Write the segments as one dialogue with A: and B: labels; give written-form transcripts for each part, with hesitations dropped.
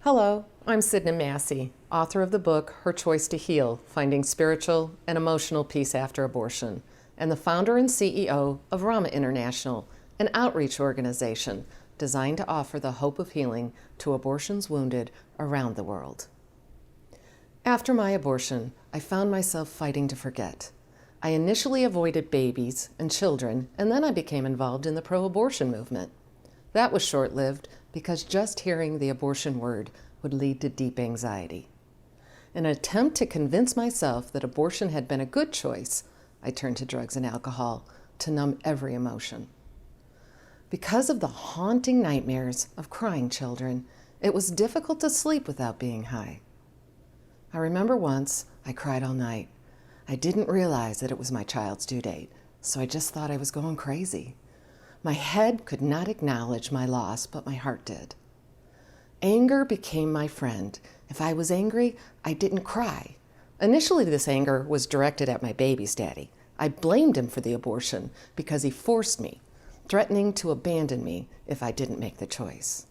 A: Hello, I'm Sydna Massé, author of the book Her Choice to Heal, Finding Spiritual and Emotional Peace After Abortion, and the founder and CEO of Ramah International, an outreach organization designed to offer the hope of healing to abortions wounded around the world. After my abortion, I found myself fighting to forget. I initially avoided babies and children, and then I became involved in the pro-abortion movement. That was short-lived because just hearing the abortion word would lead to deep anxiety. In an attempt to convince myself that abortion had been a good choice, I turned to drugs and alcohol to numb every emotion. Because of the haunting nightmares of crying children, it was difficult to sleep without being high. I remember once I cried all night. I didn't realize that it was my child's due date, so I just thought I was going crazy. My head could not acknowledge my loss, but my heart did. Anger became my friend. If I was angry, I didn't cry. Initially, this anger was directed at my baby's daddy. I blamed him for the abortion because he forced me, threatening to abandon me if I didn't make the choice.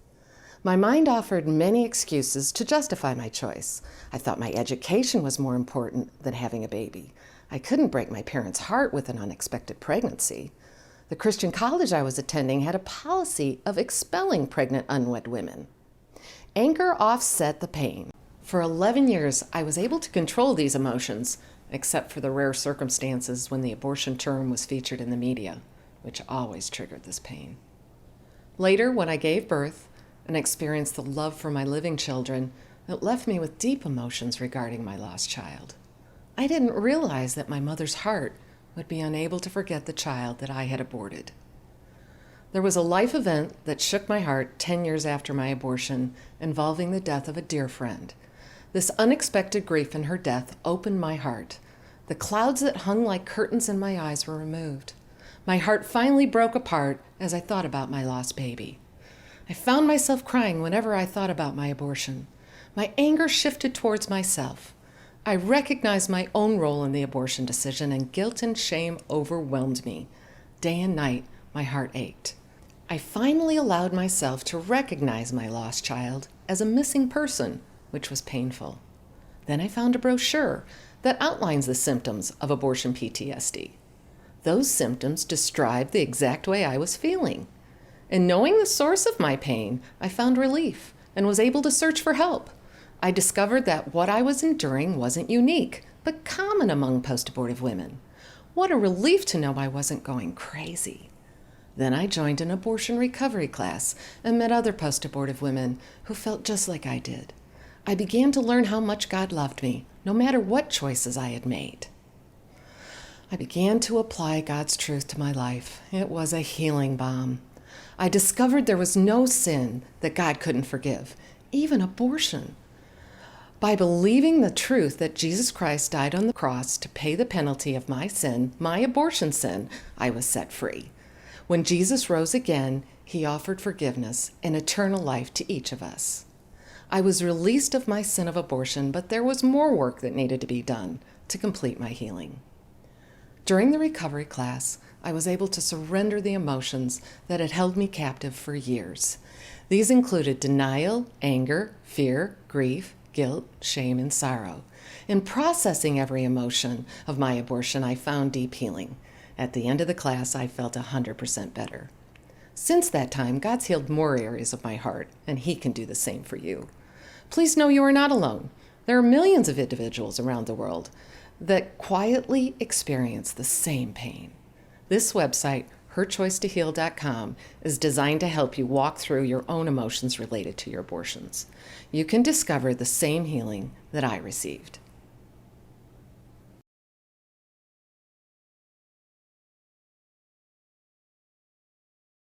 A: My mind offered many excuses to justify my choice. I thought my education was more important than having a baby. I couldn't break my parents' heart with an unexpected pregnancy. The Christian college I was attending had a policy of expelling pregnant unwed women. Anger offset the pain. For 11 years, I was able to control these emotions, except for the rare circumstances when the abortion term was featured in the media, which always triggered this pain. Later, when I gave birth and experienced the love for my living children, it left me with deep emotions regarding my lost child. I didn't realize that my mother's heart would be unable to forget the child that I had aborted. There was a life event that shook my heart 10 years after my abortion, involving the death of a dear friend. This unexpected grief in her death opened my heart. The clouds that hung like curtains in my eyes were removed. My heart finally broke apart as I thought about my lost baby. I found myself crying whenever I thought about my abortion. My anger shifted towards myself. I recognized my own role in the abortion decision, and guilt and shame overwhelmed me. Day and night, my heart ached. I finally allowed myself to recognize my lost child as a missing person, which was painful. Then I found a brochure that outlines the symptoms of abortion PTSD. Those symptoms described the exact way I was feeling. In knowing the source of my pain, I found relief and was able to search for help. I discovered that what I was enduring wasn't unique, but common among post-abortive women. What a relief to know I wasn't going crazy. Then I joined an abortion recovery class and met other post-abortive women who felt just like I did. I began to learn how much God loved me, no matter what choices I had made. I began to apply God's truth to my life. It was a healing balm. I discovered there was no sin that God couldn't forgive, even abortion. By believing the truth that Jesus Christ died on the cross to pay the penalty of my sin, my abortion sin, I was set free. When Jesus rose again, he offered forgiveness and eternal life to each of us. I was released of my sin of abortion, but there was more work that needed to be done to complete my healing. During the recovery class, I was able to surrender the emotions that had held me captive for years. These included denial, anger, fear, grief, guilt, shame, and sorrow. In processing every emotion of my abortion, I found deep healing. At the end of the class, I felt 100% better. Since that time, God's healed more areas of my heart, and he can do the same for you. Please know you are not alone. There are millions of individuals around the world that quietly experience the same pain. This website, herchoicetoheal.com, is designed to help you walk through your own emotions related to your abortions. You can discover the same healing that I received.